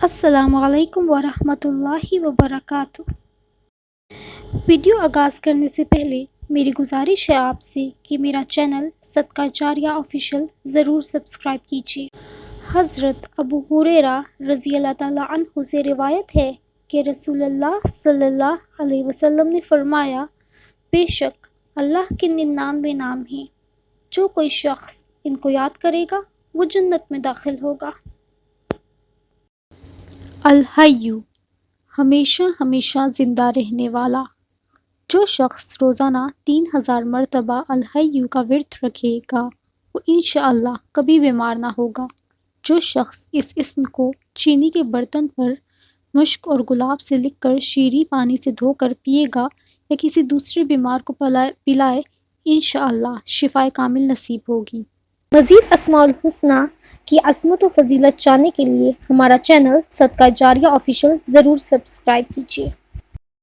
السلام علیکم ورحمۃ اللہ وبرکاتہ۔ ویڈیو آغاز کرنے سے پہلے میری گزارش ہے آپ سے کہ میرا چینل صدقہ جاریہ آفیشیل ضرور سبسکرائب کیجیے۔ حضرت ابو ہریرہ رضی اللہ تعالیٰ عنہ سے روایت ہے کہ رسول اللہ صلی اللہ علیہ وسلم نے فرمایا، بے شک اللہ کے 99 نام ہیں، جو کوئی شخص ان کو یاد کرے گا وہ جنت میں داخل ہوگا۔ الحی، ہمیشہ ہمیشہ زندہ رہنے والا۔ جو شخص روزانہ 3000 مرتبہ الحی کا ورد رکھے گا وہ انشاءاللہ کبھی بیمار نہ ہوگا۔ جو شخص اس اسم کو چینی کے برتن پر مشک اور گلاب سے لکھ کر شیریں پانی سے دھو کر پیے گا یا کسی دوسرے بیمار کو پلائے انشاءاللہ شفائے کامل نصیب ہوگی۔ مزید اسماء الحسنی کی عظمت و فضیلت جاننے کے لیے ہمارا چینل صدقہ جاریہ آفیشیل ضرور سبسکرائب کیجیے۔